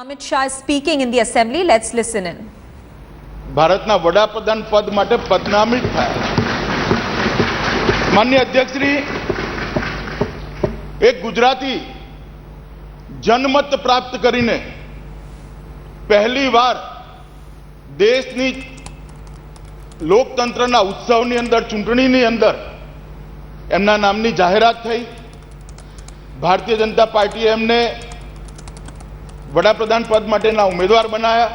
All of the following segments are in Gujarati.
Amit Shah is speaking in the assembly. Let's listen in. ભારતના વડાપ્રધાન પદ માટે પદનામિત થયા. માનનીય અધ્યક્ષશ્રી, એક ગુજરાતી જનમત પ્રાપ્ત કરીને પહેલી વાર દેશની લોકતંત્રના ઉત્સવની અંદર, ચૂંટણીની અંદર એમના નામની જાહેરાત થઈ. ભારતીય જનતા પાર્ટીએ એમને વડાપ્રધાન પદ માટેના ઉમેદવાર બનાયા.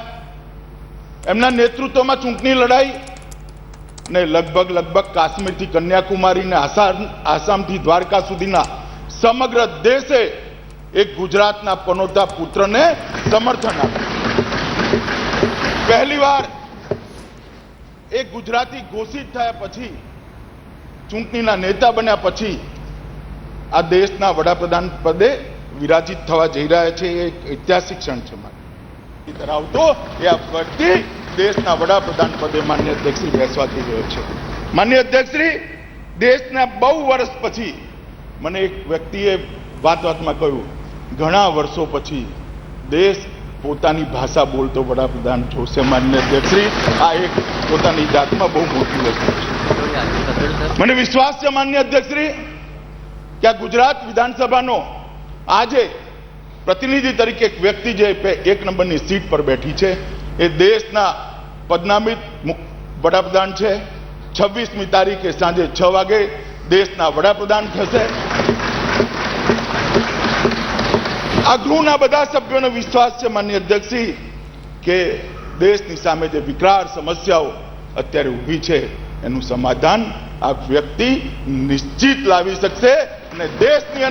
એમના નેતૃત્વમાં ચૂંટણી લડાઈ ને લગભગ કાશ્મીરથી કન્યાકુમારીને આસામથી દ્વારકા સુધીના સમગ્ર દેશે એક ગુજરાતના પનોતા પુત્રને સમર્થન આપ્યું. પહેલીવાર એક ગુજરાતી ઘોષિત થયા પછી, ચૂંટણીના નેતા બન્યા પછી આ દેશના વડાપ્રધાન પદે વિરાજિત થવા જઈ રહ્યા છે. એ એક ઐતિહાસિક ક્ષણ છે. ધરાવતો એ આ વ્યક્તિ દેશના વડાપ્રધાન પદે માન્ય અધ્યક્ષશ્રી બેસવા જઈ રહ્યો છે. માન્ય અધ્યક્ષશ્રી, દેશના બહુ વર્ષ પછી મને એક વ્યક્તિએ વાતમાં કહ્યું, ઘણા વર્ષો પછી દેશ પોતાની ભાષા બોલતો વડાપ્રધાન જોશે. માન્ય અધ્યક્ષશ્રી, આ એક પોતાની જાતમાં બહુ મોટી વસ્તુ છે. મને વિશ્વાસ છે માન્ય અધ્યક્ષશ્રી કે આ ગુજરાત વિધાનસભાનો આજે પ્રતિનિધિ તરીકે એક વ્યક્તિ જે એક નંબરની સીટ પર બેઠી છે એ દેશના પદનામિત વડાપ્રધાન છે. 26મી તારીખે સાંજે 6 વાગે દેશના વડાપ્રધાન થશે. આ ગૃહના બધા સભ્યોનો વિશ્વાસ છે માનનીય અધ્યક્ષશ્રી કે દેશની સામે જે વિકરાળ સમસ્યાઓ અત્યારે ઊભી છે એનું સમાધાન આ વ્યક્તિ નિશ્ચિત લાવી શકશે. અને દેશની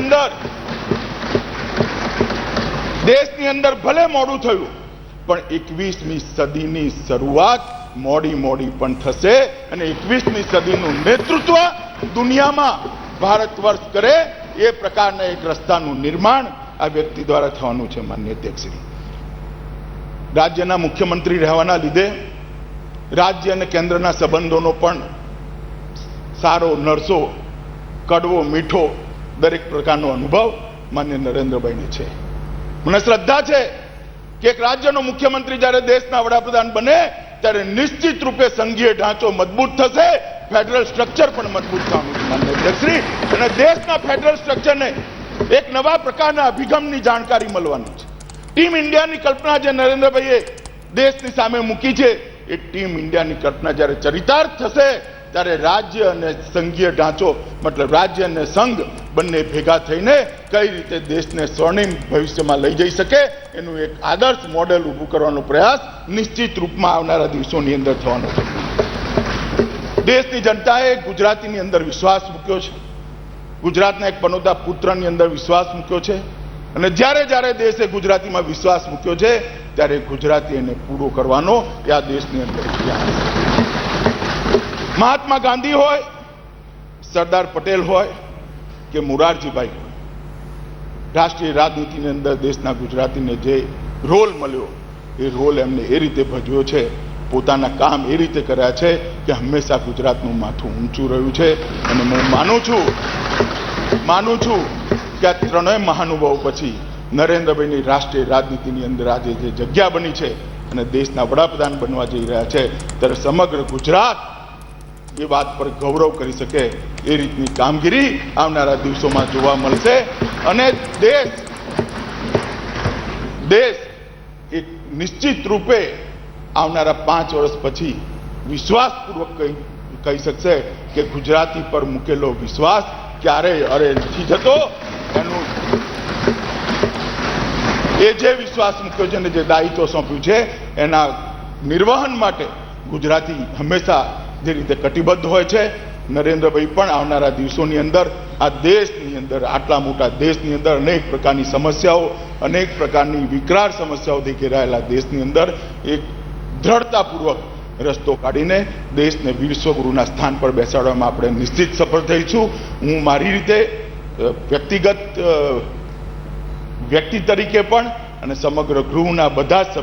અંદર ભલે મોડું થયું પણ 21મી સદીની શરૂઆત મોડી પણ થશે. અને 21મી સદીનું નેતૃત્વ દુનિયામાં ભારત વર્ષ કરે એ પ્રકારના એક રસ્તાનું નિર્માણ આ વ્યક્તિ દ્વારા થવાનું છે. માનનીય અધ્યક્ષશ્રી, રાજ્યના મુખ્યમંત્રી રહેવાના લીધે રાજ્ય અને કેન્દ્રના સંબંધોનો પણ સારો, નરસો, કડવો, મીઠો દરેક પ્રકારનો અનુભવ માન્ય નરેન્દ્રભાઈને છે. મને શ્રદ્ધા છે કે એક રાજ્યનો મુખ્યમંત્રી જ્યારે દેશના વડાપ્રધાન બને ત્યારે નિશ્ચિત રૂપે સંઘીય ઢાંચો મજબૂત થશે, ફેડરલ સ્ટ્રક્ચર પણ મજબૂત થવાનું છે. માનનીય અધ્યક્ષશ્રી, અને દેશના ફેડરલ સ્ટ્રક્ચરને એક નવા પ્રકારના અભિગમની જાણકારી મળવાની છે. ટીમ ઇન્ડિયાની કલ્પના જે નરેન્દ્રભાઈએ દેશની સામે મૂકી છે, એ ટીમ ઇન્ડિયાની કલ્પના જ્યારે ચરિતાર્થ થશે ત્યારે રાજ્ય અને સંઘીય ઢાંચો, મતલબ રાજ્ય અને સંઘ બંને ભેગા થઈને કઈ રીતે દેશને સ્વર્ણિમ ભવિષ્યમાં લઈ જઈ શકે એનું એક આદર્શ મોડેલ ઊભું કરવાનો પ્રયાસ નિશ્ચિત રૂપમાં આવનારા દિવસોની અંદર થવાનો છે. દેશની જનતાએ ગુજરાતીની અંદર વિશ્વાસ મૂક્યો છે, ગુજરાતના એક પનોતા પુત્રની અંદર વિશ્વાસ મૂક્યો છે. અને જ્યારે દેશે ગુજરાતીમાં વિશ્વાસ મૂક્યો છે ત્યારે ગુજરાતી એને પૂરો કરવાનો એ આ દેશની અંદર ઇતિહાસ. મહાત્મા ગાંધી હોય, સરદાર પટેલ હોય કે મોરારજીભાઈ હોય, રાષ્ટ્રીય રાજનીતિની અંદર દેશના ગુજરાતીને જે રોલ મળ્યો એ રોલ એમને એ રીતે ભજવ્યો છે, પોતાના કામ એ રીતે કર્યા છે કે હંમેશા ગુજરાતનું માથું ઊંચું રહ્યું છે. અને હું માનું છું કે આ ત્રણેય મહાનુભાવો પછી નરેન્દ્રભાઈની રાષ્ટ્રીય રાજનીતિની અંદર આજે જે જગ્યા બની છે અને દેશના વડાપ્રધાન બનવા જઈ રહ્યા છે ત્યારે સમગ્ર ગુજરાત એ વાત પર ગૌરવ કરી શકે એ રીતની કામગીરી આવનારા દિવસોમાં જોવા મળશે. અને દેશ એક નિશ્ચિત રૂપે આવનારા 5 વર્ષ પછી વિશ્વાસપૂર્વક કહી શકશે કે ગુજરાતી પર મૂકેલો વિશ્વાસ ક્યારેય અરે નથી જતો. એનું એ જે વિશ્વાસ મૂક્યો છે અને જે દાયિત્વ સોંપ્યું છે એના નિર્વહન માટે ગુજરાતી હંમેશા જે રીતે કટિબદ્ધ હોય છે, નરેન્દ્રભાઈ પણ આવનારા દિવસોની અંદર આ દેશની અંદર, આટલા મોટા દેશની અંદર અનેક પ્રકારની સમસ્યાઓ, અનેક પ્રકારની વિકરાળ સમસ્યાઓથી ઘેરાયેલા દેશની અંદર એક દ્રઢતાપૂર્વક રસ્તો કાઢીને દેશને વિશ્વગુરુના સ્થાન પર બેસાડવામાં આપણે નિશ્ચિત સફળ થઈશું. હું મારી રીતે વ્યક્તિ તરીકે પણ અને સમગ્ર ગૃહના બધા જ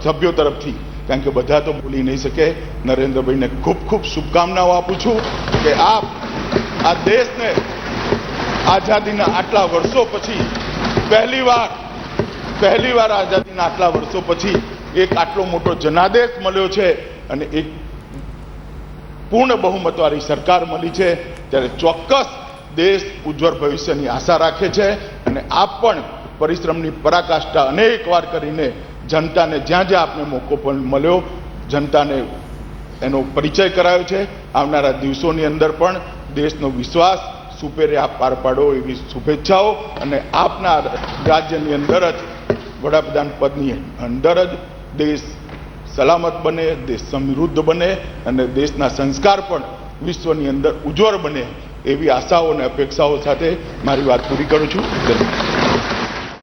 સભ્યો તરફથી, કારણ કે બધા તો બોલી નહીં શકે, નરેન્દ્રભાઈને ખૂબ શુભકામનાઓ આપું છું કે આપ આ દેશને આઝાદીના આટલા વર્ષો પછી પહેલીવાર પહેલીવાર આઝાદીના આટલા વર્ષો પછી એક આટલો મોટો જનાદેશ મળ્યો છે અને એક પૂર્ણ બહુમતવાળી સરકાર મળી છે, ત્યારે ચોક્કસ દેશ ઉજ્જવળ ભવિષ્યની આશા રાખે છે અને આપ પણ પરિશ્રમની પરાકાષ્ઠા અનેકવાર કરીને જનતાને જ્યાં જ્યાં આપને મોકો પણ મળ્યો જનતાને એનો પરિચય કરાયો છે. આવનારા દિવસોની અંદર પણ દેશનો વિશ્વાસ સુપેરે આપ પાર પાડો એવી શુભેચ્છાઓ અને આપના રાજ્યની અંદર જ વડાપ્રધાન પદની અંદર જ દેશ સલામત બને, દેશ સમૃદ્ધ બને અને દેશના સંસ્કાર પણ વિશ્વની અંદર ઉજ્જવળ બને એવી આશાઓ અને અપેક્ષાઓ સાથે મારી વાત પૂરી કરું છું. ધન્યવાદ.